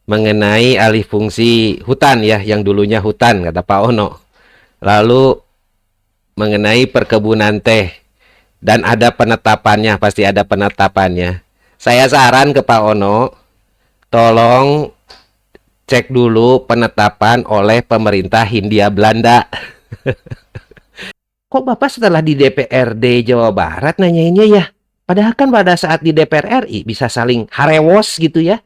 mengenai alih fungsi hutan ya, yang dulunya hutan, kata Pak Ono. Lalu mengenai perkebunan teh, dan ada penetapannya, pasti ada penetapannya. Saya saran ke Pak Ono, tolong cek dulu penetapan oleh pemerintah Hindia Belanda. Kok Bapak setelah di DPRD Jawa Barat nanyainnya ya? Padahal kan pada saat di DPR RI bisa saling harewos gitu ya,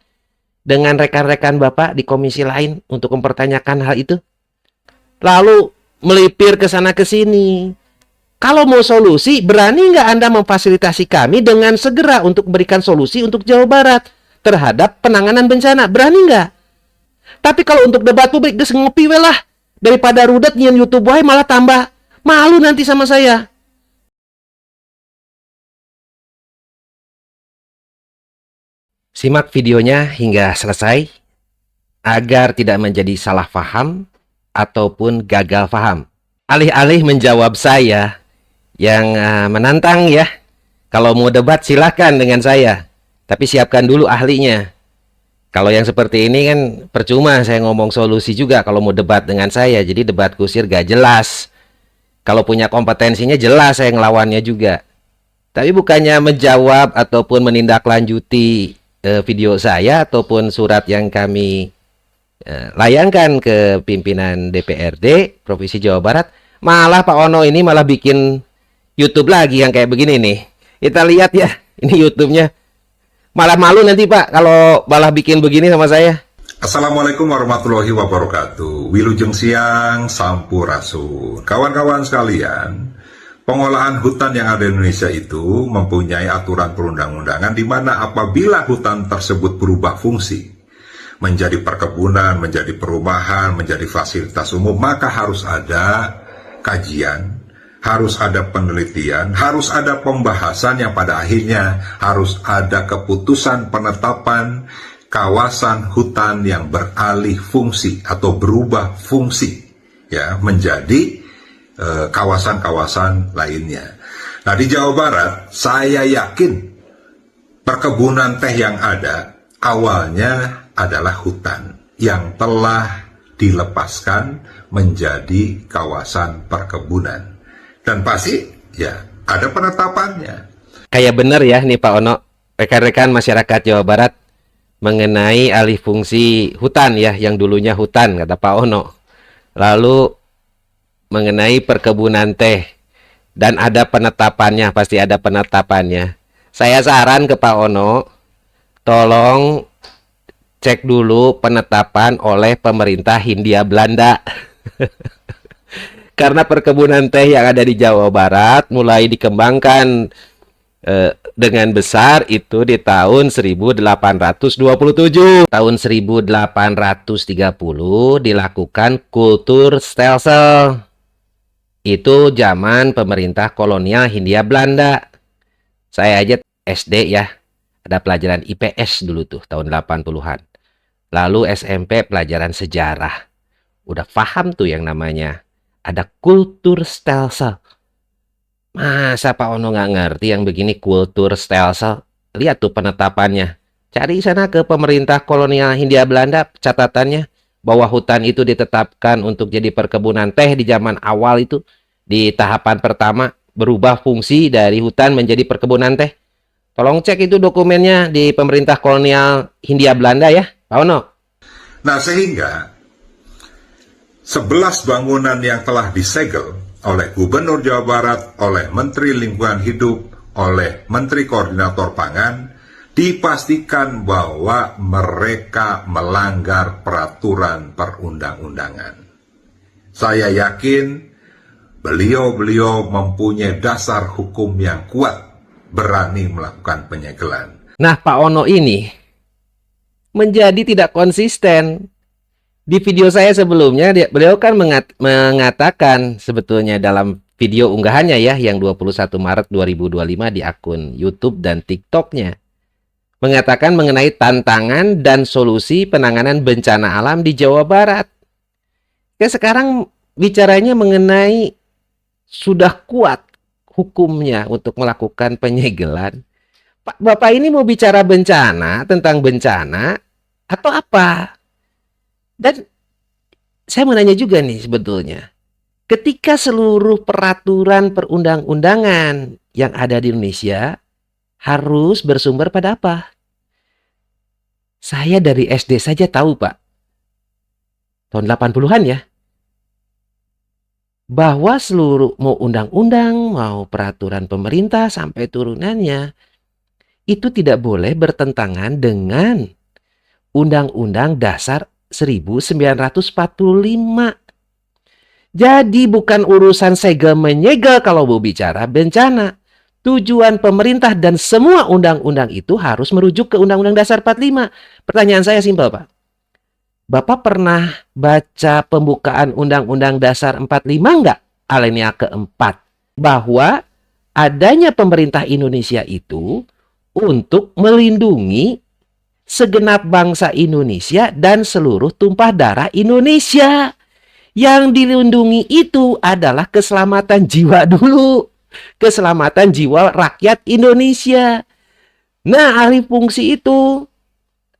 dengan rekan-rekan Bapak di komisi lain untuk mempertanyakan hal itu. Lalu melipir ke sana ke sini. Kalau mau solusi, berani nggak Anda memfasilitasi kami dengan segera untuk memberikan solusi untuk Jawa Barat terhadap penanganan bencana? Berani nggak? Tapi kalau untuk debat publik, geus ngopi we lah. Daripada rudet nyian YouTube wae malah tambah malu nanti sama saya. Simak videonya hingga selesai agar tidak menjadi salah paham ataupun gagal paham. Alih-alih menjawab saya yang menantang ya, kalau mau debat silahkan dengan saya, tapi siapkan dulu ahlinya. Kalau yang seperti ini kan percuma saya ngomong solusi juga kalau mau debat dengan saya, jadi debat kusir gak jelas. Kalau punya kompetensinya jelas saya ngelawannya juga. Tapi bukannya menjawab ataupun menindaklanjuti video saya ataupun surat yang kami layangkan ke pimpinan DPRD Provinsi Jawa Barat, malah Pak Ono ini malah bikin YouTube lagi yang kayak begini nih. Kita lihat ya, ini YouTube-nya. Malah malu nanti Pak kalau malah bikin begini sama saya. Assalamualaikum warahmatullahi wabarakatuh. Wilujeng siang, sampurasun. Kawan-kawan sekalian, pengolahan hutan yang ada di Indonesia itu mempunyai aturan perundang-undangan di mana apabila hutan tersebut berubah fungsi menjadi perkebunan, menjadi perumahan, menjadi fasilitas umum, maka harus ada kajian, harus ada penelitian, harus ada pembahasan yang pada akhirnya harus ada keputusan penetapan kawasan hutan yang beralih fungsi atau berubah fungsi ya menjadi kawasan-kawasan lainnya. Nah, di Jawa Barat saya yakin perkebunan teh yang ada awalnya adalah hutan yang telah dilepaskan menjadi kawasan perkebunan. Dan pasti ya ada penetapannya. Kayak bener ya nih Pak Ono, rekan-rekan masyarakat Jawa Barat, mengenai alih fungsi hutan ya, yang dulunya hutan, kata Pak Ono. Lalu mengenai perkebunan teh, dan ada penetapannya, pasti ada penetapannya. Saya saran ke Pak Ono, tolong cek dulu penetapan oleh pemerintah Hindia Belanda. Karena perkebunan teh yang ada di Jawa Barat mulai dikembangkan dengan besar itu di tahun 1827. Tahun 1830 dilakukan kultur stelsel. Itu zaman pemerintah kolonial Hindia Belanda. Saya aja SD ya, ada pelajaran IPS dulu tuh tahun 80-an. Lalu SMP pelajaran sejarah. Udah paham tuh yang namanya ada kultur stelsel. Masa Pak Ono nggak ngerti yang begini kultur stelsel? Lihat tuh penetapannya. Cari sana ke pemerintah kolonial Hindia Belanda catatannya bahwa hutan itu ditetapkan untuk jadi perkebunan teh di zaman awal itu. Di tahapan pertama berubah fungsi dari hutan menjadi perkebunan teh. Tolong cek itu dokumennya di pemerintah kolonial Hindia Belanda ya, Pak Ono. Nah, sehingga 11 bangunan yang telah disegel oleh Gubernur Jawa Barat, oleh Menteri Lingkungan Hidup, oleh Menteri Koordinator Pangan, dipastikan bahwa mereka melanggar peraturan perundang-undangan. Saya yakin beliau-beliau mempunyai dasar hukum yang kuat, berani melakukan penyegelan. Nah, Pak Ono ini menjadi tidak konsisten. Di video saya sebelumnya, beliau kan mengatakan sebetulnya dalam video unggahannya ya, yang 21 Maret 2025 di akun YouTube dan TikToknya, mengatakan mengenai tantangan dan solusi penanganan bencana alam di Jawa Barat. Ya, sekarang bicaranya mengenai sudah kuat hukumnya untuk melakukan penyegelan. Pak, Bapak ini mau bicara bencana, tentang bencana, atau apa? Dan saya mau nanya juga nih sebetulnya, ketika seluruh peraturan perundang-undangan yang ada di Indonesia harus bersumber pada apa? Saya dari SD saja tahu, Pak, tahun 80-an ya, bahwa seluruh mau undang-undang, mau peraturan pemerintah sampai turunannya, itu tidak boleh bertentangan dengan Undang-Undang Dasar 1945. Jadi bukan urusan segel menyegel kalau mau bicara bencana. Tujuan pemerintah dan semua undang-undang itu harus merujuk ke Undang-Undang Dasar 45. Pertanyaan saya simpel, Pak. Bapak pernah baca pembukaan Undang-Undang Dasar 45 enggak? Alinea keempat. Bahwa adanya pemerintah Indonesia itu untuk melindungi segenap bangsa Indonesia dan seluruh tumpah darah Indonesia. Yang dilindungi itu adalah keselamatan jiwa dulu. Keselamatan jiwa rakyat Indonesia. Nah, alih fungsi itu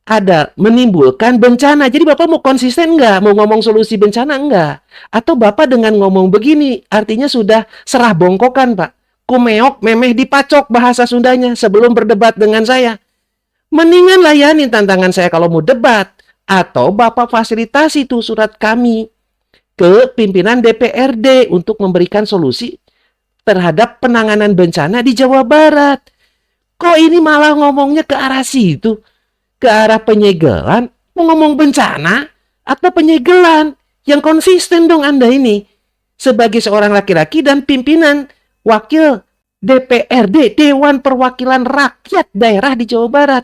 ada menimbulkan bencana. Jadi Bapak mau konsisten enggak? Mau ngomong solusi bencana enggak? Atau Bapak dengan ngomong begini, artinya sudah serah bongkokan, Pak. Kumeok, memeh dipacok bahasa Sundanya sebelum berdebat dengan saya. Mendingan layani tantangan saya kalau mau debat. Atau Bapak fasilitasi tuh surat kami ke pimpinan DPRD untuk memberikan solusi terhadap penanganan bencana di Jawa Barat. Kok ini malah ngomongnya ke arah situ? Ke arah penyegelan? Mau ngomong bencana atau penyegelan? Yang konsisten dong Anda ini. Sebagai seorang laki-laki dan pimpinan wakil DPRD, Dewan Perwakilan Rakyat Daerah di Jawa Barat.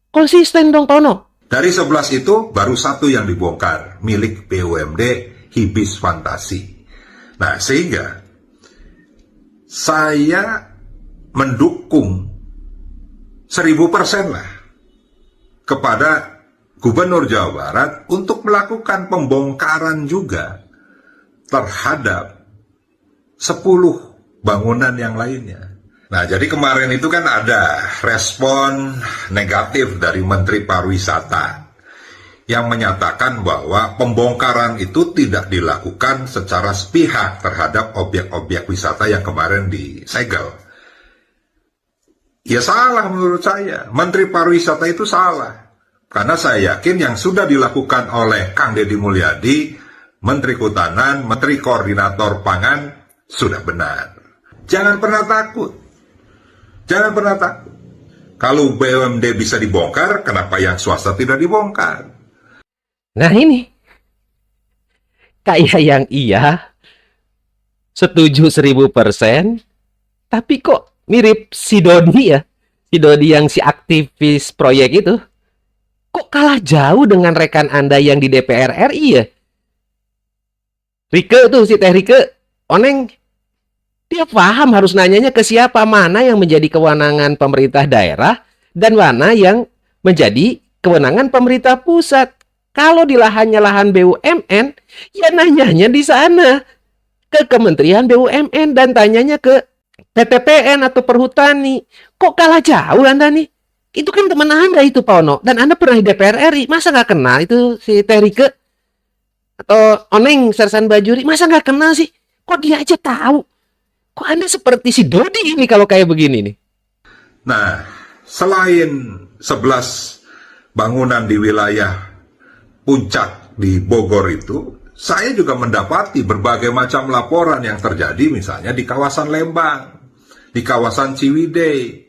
Konsisten dong, Tono. Dari 11 itu baru satu yang dibongkar, milik BUMD Hibis Fantasi. Nah, sehingga saya mendukung 1000% lah kepada Gubernur Jawa Barat untuk melakukan pembongkaran juga terhadap 10 bangunan yang lainnya. Nah, jadi kemarin itu kan ada respon negatif dari Menteri Pariwisata yang menyatakan bahwa pembongkaran itu tidak dilakukan secara sepihak terhadap objek-objek wisata yang kemarin disegel. Ya salah menurut saya, Menteri Pariwisata itu salah. Karena saya yakin yang sudah dilakukan oleh Kang Deddy Mulyadi, Menteri Kehutanan, Menteri Koordinator Pangan, sudah benar. Jangan pernah takut. Jangan pernah takut. Kalau BUMD bisa dibongkar, kenapa yang swasta tidak dibongkar? Nah ini, kayak yang iya, setuju 1000%, tapi kok mirip si Dodi ya? Si Dodi yang si aktivis proyek itu. Kok kalah jauh dengan rekan Anda yang di DPR RI ya? Rike tuh, si Teh Rike, Oneng, dia paham harus nanyanya ke siapa, mana yang menjadi kewenangan pemerintah daerah dan mana yang menjadi kewenangan pemerintah pusat. Kalau di lahannya lahan BUMN, ya nanyanya di sana ke Kementerian BUMN dan tanyanya ke PTPN atau Perhutani. Kok kalah jauh Anda nih? Itu kan teman Anda itu, Pak Ono. Dan Anda pernah di DPR RI. Masa nggak kenal itu si Terike? Atau Oneng, Sersan Bajuri. Masa nggak kenal sih? Kok dia aja tahu? Kok Anda seperti si Dodi ini kalau kayak begini nih? Nah, selain 11 bangunan di wilayah Puncak di Bogor itu, saya juga mendapati berbagai macam laporan yang terjadi misalnya di kawasan Lembang, di kawasan Ciwidey,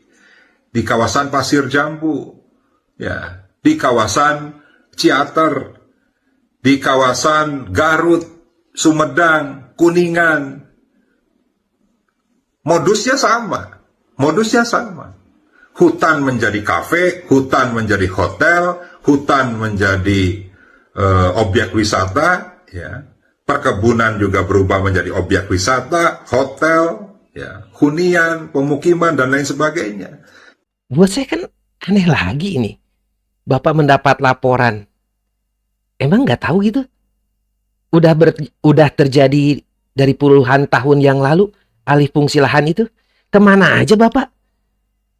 di kawasan Pasir Jambu, ya, di kawasan Ciater, di kawasan Garut, Sumedang, Kuningan. Modusnya sama. Hutan menjadi kafe, hutan menjadi hotel, hutan menjadi objek wisata, ya. Perkebunan juga berubah menjadi objek wisata, hotel, ya, hunian, pemukiman dan lain sebagainya. Buat saya kan aneh lagi ini. Bapak mendapat laporan. Emang nggak tahu gitu? Udah terjadi dari puluhan tahun yang lalu alih fungsi lahan itu. Kemana aja Bapak?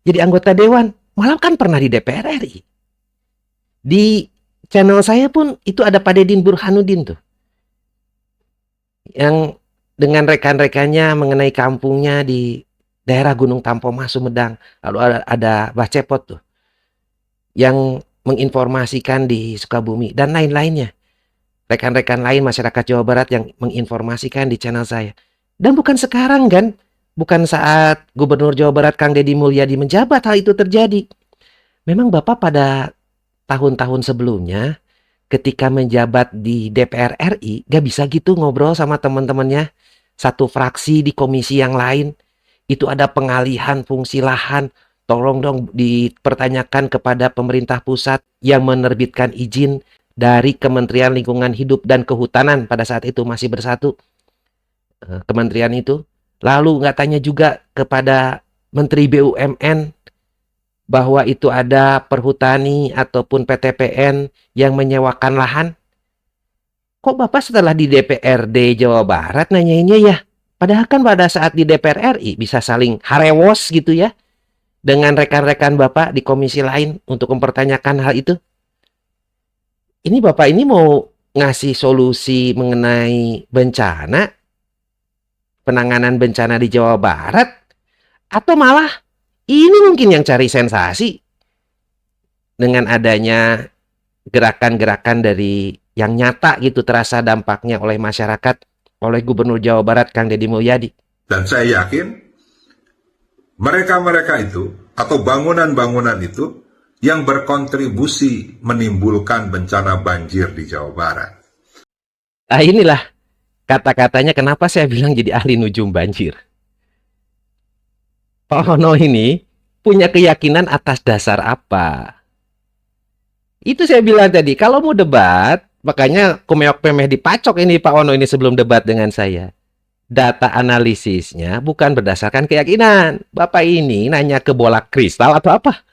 Jadi anggota dewan. Malah kan pernah di DPR RI. Di channel saya pun itu ada Pak Dedin Burhanuddin tuh. Yang dengan rekan-rekannya mengenai kampungnya di daerah Gunung Tampomas, Sumedang. Lalu ada Mbah Cepot tuh. Yang menginformasikan di Sukabumi dan lain-lainnya. Rekan-rekan lain masyarakat Jawa Barat yang menginformasikan di channel saya. Dan bukan sekarang kan. Bukan saat Gubernur Jawa Barat Kang Deddy Mulyadi menjabat hal itu terjadi. Memang Bapak pada tahun-tahun sebelumnya ketika menjabat di DPR RI gak bisa gitu ngobrol sama teman-temannya satu fraksi di komisi yang lain. Itu ada pengalihan fungsi lahan. Tolong dong dipertanyakan kepada pemerintah pusat yang menerbitkan izin dari Kementerian Lingkungan Hidup dan Kehutanan pada saat itu masih bersatu kementerian itu. Lalu nggak tanya juga kepada Menteri BUMN bahwa itu ada perhutani ataupun PTPN yang menyewakan lahan. Kok Bapak setelah di DPRD Jawa Barat nanyainnya ya? Padahal kan pada saat di DPR RI bisa saling harewos gitu ya dengan rekan-rekan Bapak di komisi lain untuk mempertanyakan hal itu. Ini Bapak ini mau ngasih solusi mengenai bencana, penanganan bencana di Jawa Barat, atau malah ini mungkin yang cari sensasi dengan adanya gerakan-gerakan dari yang nyata gitu terasa dampaknya oleh masyarakat oleh Gubernur Jawa Barat Kang Deddy Mulyadi. Dan saya yakin mereka-mereka itu atau bangunan-bangunan itu yang berkontribusi menimbulkan bencana banjir di Jawa Barat. Ah inilah kata-katanya kenapa saya bilang jadi ahli nujum banjir. Pak Ono ini punya keyakinan atas dasar apa? Itu saya bilang tadi, kalau mau debat, makanya kumeok pemeh dipacok ini Pak Ono ini sebelum debat dengan saya. Data analisisnya bukan berdasarkan keyakinan. Bapak ini nanya ke bola kristal atau apa?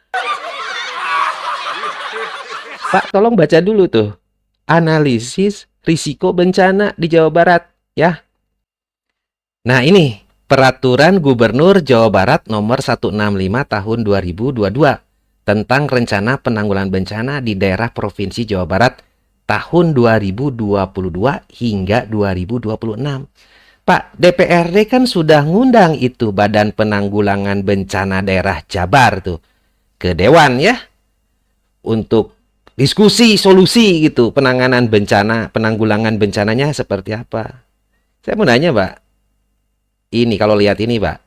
Pak, tolong baca dulu tuh. Analisis risiko bencana di Jawa Barat, ya. Nah, ini Peraturan Gubernur Jawa Barat nomor 165 tahun 2022 tentang rencana penanggulangan bencana di daerah Provinsi Jawa Barat tahun 2022 hingga 2026. Pak, DPRD kan sudah ngundang itu Badan Penanggulangan Bencana Daerah Jabar tuh ke Dewan ya untuk diskusi solusi gitu penanganan bencana, penanggulangan bencananya seperti apa. Saya mau nanya Pak, ini kalau lihat ini Pak,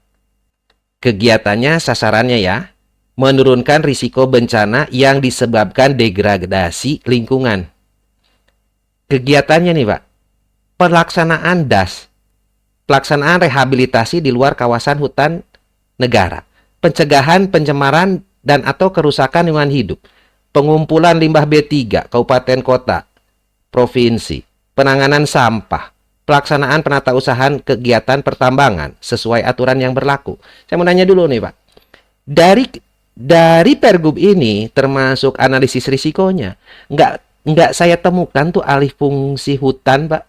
kegiatannya sasarannya ya menurunkan risiko bencana yang disebabkan degradasi lingkungan. Kegiatannya nih Pak, pelaksanaan DAS, pelaksanaan rehabilitasi di luar kawasan hutan negara, pencegahan pencemaran dan atau kerusakan lingkungan hidup, pengumpulan limbah B3 kabupaten kota, provinsi, penanganan sampah, pelaksanaan penatausahaan kegiatan pertambangan sesuai aturan yang berlaku. Saya mau nanya dulu nih Pak, dari Pergub ini termasuk analisis risikonya, nggak saya temukan tuh alih fungsi hutan Pak,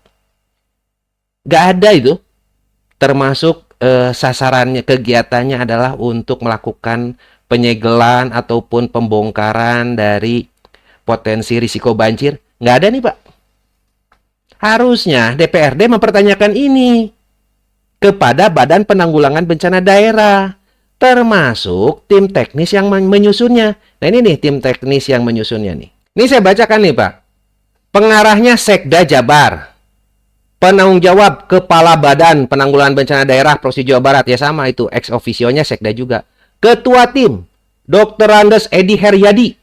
nggak ada itu. Termasuk sasarannya, kegiatannya adalah untuk melakukan penyegelan ataupun pembongkaran dari potensi risiko banjir. Nggak ada nih Pak. Harusnya DPRD mempertanyakan ini kepada Badan Penanggulangan Bencana Daerah, termasuk tim teknis yang menyusunnya. Nah ini nih tim teknis yang menyusunnya nih. Ini saya bacakan nih Pak. Pengarahnya Sekda Jabar. Penanggung jawab Kepala Badan Penanggulangan Bencana Daerah Provinsi Jawa Barat, ya sama itu ex officio-nya Sekda juga. Ketua tim Dr. Andes Edi Heryadi,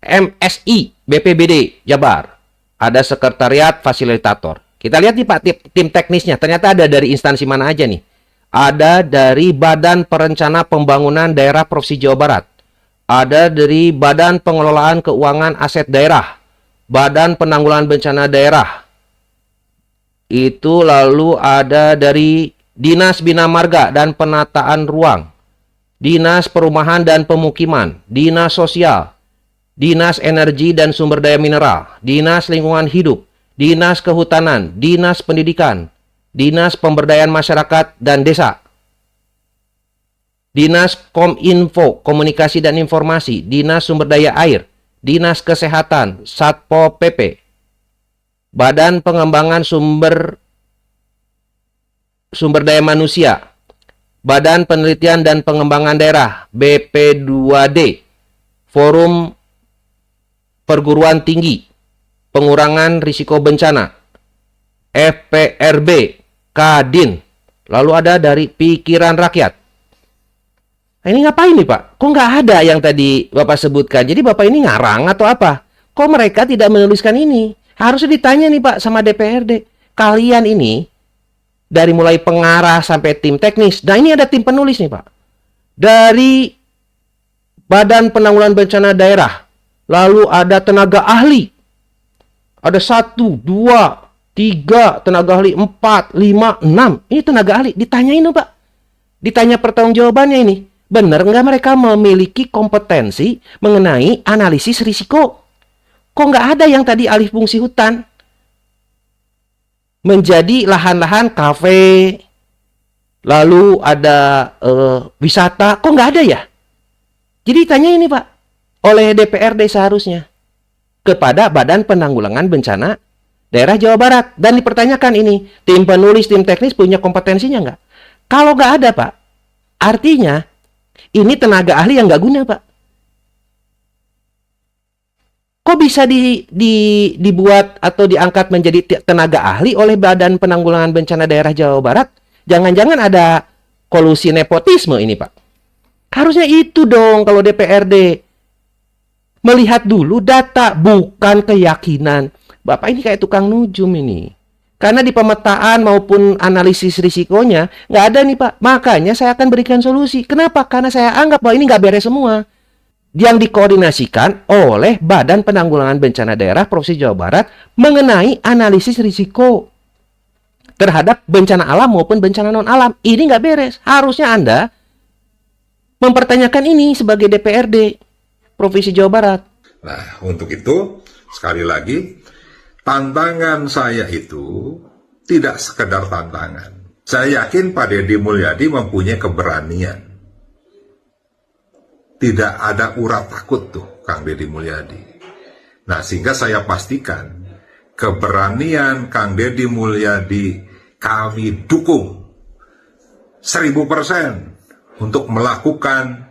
MSI BPBD Jabar. Ada sekretariat fasilitator. Kita lihat nih Pak tim teknisnya. Ternyata ada dari instansi mana aja nih. Ada dari Badan Perencana Pembangunan Daerah Provinsi Jawa Barat. Ada dari Badan Pengelolaan Keuangan Aset Daerah. Badan Penanggulangan Bencana Daerah. Itu lalu ada dari Dinas Bina Marga dan Penataan Ruang, Dinas Perumahan dan Pemukiman, Dinas Sosial, Dinas Energi dan Sumber Daya Mineral, Dinas Lingkungan Hidup, Dinas Kehutanan, Dinas Pendidikan, Dinas Pemberdayaan Masyarakat dan Desa, Dinas Kominfo, Komunikasi dan Informasi, Dinas Sumber Daya Air, Dinas Kesehatan, Satpol PP, Badan Pengembangan Sumber Daya Manusia, Badan Penelitian dan Pengembangan Daerah, BP2D, Forum Perguruan Tinggi, Pengurangan Risiko Bencana, FPRB, Kadin, lalu ada dari Pikiran Rakyat. Nah, ini ngapain nih Pak? Kok nggak ada yang tadi Bapak sebutkan? Jadi Bapak ini ngarang atau apa? Kok mereka tidak menuliskan ini? Harusnya ditanya nih Pak sama DPRD. Kalian ini, dari mulai pengarah sampai tim teknis. Nah ini ada tim penulis nih Pak. Dari Badan Penanggulangan Bencana Daerah. Lalu ada tenaga ahli. Ada 1, 2, 3 tenaga ahli, 4, 5, 6. Ini tenaga ahli. Ditanyain Pak. Ditanya pertanggungjawabannya ini. Benar nggak mereka memiliki kompetensi mengenai analisis risiko? Kok nggak ada yang tadi alih fungsi hutan menjadi lahan-lahan kafe, lalu ada wisata, kok nggak ada ya? Jadi tanya ini Pak, oleh DPRD seharusnya kepada Badan Penanggulangan Bencana Daerah Jawa Barat. Dan dipertanyakan ini, tim penulis, tim teknis punya kompetensinya nggak? Kalau nggak ada Pak, artinya ini tenaga ahli yang nggak guna Pak. Kok bisa dibuat atau diangkat menjadi tenaga ahli oleh Badan Penanggulangan Bencana Daerah Jawa Barat? Jangan-jangan ada kolusi nepotisme ini Pak. Harusnya itu dong kalau DPRD. Melihat dulu data, bukan keyakinan. Bapak ini kayak tukang nujum ini. Karena di pemetaan maupun analisis risikonya, nggak ada nih Pak. Makanya saya akan berikan solusi. Kenapa? Karena saya anggap bahwa ini nggak beres semua. Yang dikoordinasikan oleh Badan Penanggulangan Bencana Daerah Provinsi Jawa Barat mengenai analisis risiko terhadap bencana alam maupun bencana non-alam. Ini nggak beres. Harusnya Anda mempertanyakan ini sebagai DPRD Provinsi Jawa Barat. Nah, untuk itu, sekali lagi, tantangan saya itu tidak sekedar tantangan. Saya yakin Pak Deddy Mulyadi mempunyai keberanian. Tidak ada urat takut tuh Kang Deddy Mulyadi. Nah, sehingga saya pastikan keberanian Kang Deddy Mulyadi kami dukung 1000% untuk melakukan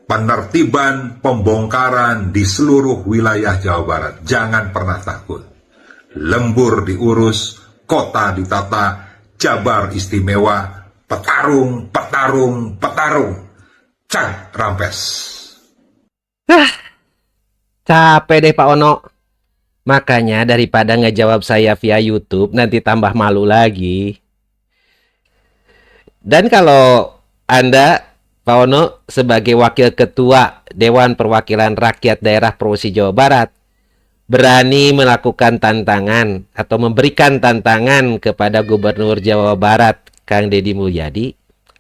penertiban pembongkaran di seluruh wilayah Jawa Barat. Jangan pernah takut. Lembur diurus, kota ditata, Jabar istimewa, petarung, petarung, petarung. Cang, rampes. Capek deh Pak Ono. Makanya daripada ngejawab saya via YouTube, nanti tambah malu lagi. Dan kalau Anda, Pak Ono, sebagai Wakil Ketua Dewan Perwakilan Rakyat Daerah Provinsi Jawa Barat, berani melakukan tantangan atau memberikan tantangan kepada Gubernur Jawa Barat, Kang Deddy Mulyadi,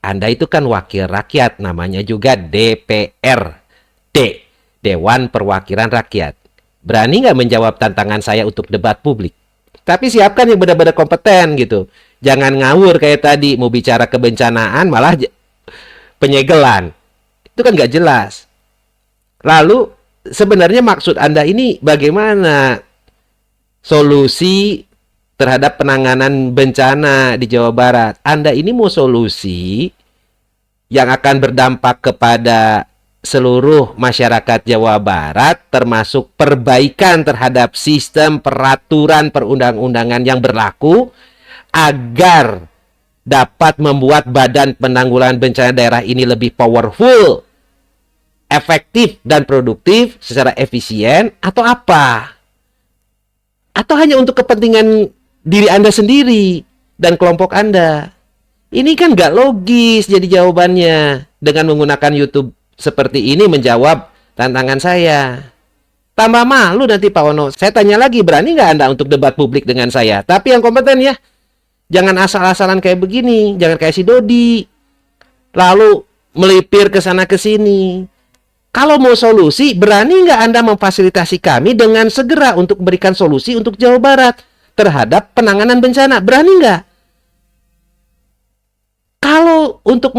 Anda itu kan wakil rakyat, namanya juga DPRD, Dewan Perwakilan Rakyat. Berani nggak menjawab tantangan saya untuk debat publik? Tapi siapkan yang benar-benar kompeten gitu. Jangan ngawur kayak tadi, mau bicara kebencanaan malah penyegelan. Itu kan nggak jelas. Lalu sebenarnya maksud Anda ini bagaimana solusi terhadap penanganan bencana di Jawa Barat? Anda ini mau solusi yang akan berdampak kepada seluruh masyarakat Jawa Barat, termasuk perbaikan terhadap sistem peraturan perundang-undangan yang berlaku, agar dapat membuat Badan Penanggulangan Bencana Daerah ini lebih powerful, efektif dan produktif secara efisien, atau apa? Atau hanya untuk kepentingan diri Anda sendiri dan kelompok Anda? Ini kan nggak logis jadi jawabannya dengan menggunakan YouTube seperti ini menjawab tantangan saya. Tambah malu nanti Pak Ono. Saya tanya lagi, berani nggak Anda untuk debat publik dengan saya? Tapi yang kompeten ya. Jangan asal-asalan kayak begini. Jangan kayak si Dodi. Lalu melipir ke sana ke sini. Kalau mau solusi, berani nggak Anda memfasilitasi kami dengan segera untuk memberikan solusi untuk Jawa Barat terhadap penanganan bencana? Berani nggak? Kalau untuk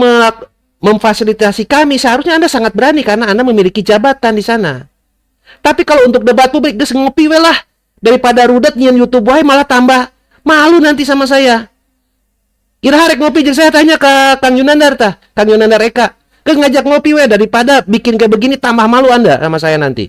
memfasilitasi kami, seharusnya Anda sangat berani karena Anda memiliki jabatan di sana. Tapi kalau untuk debat publik, geus ngopi we lah. Daripada rudet nyian YouTube wae malah tambah malu nanti sama saya. Kira harek ngopi jeung saya tanya ke Kang Yunandar tah, Kang Yunandar Eka. Geus ngajak ngopi we daripada bikin kayak begini tambah malu Anda sama saya nanti.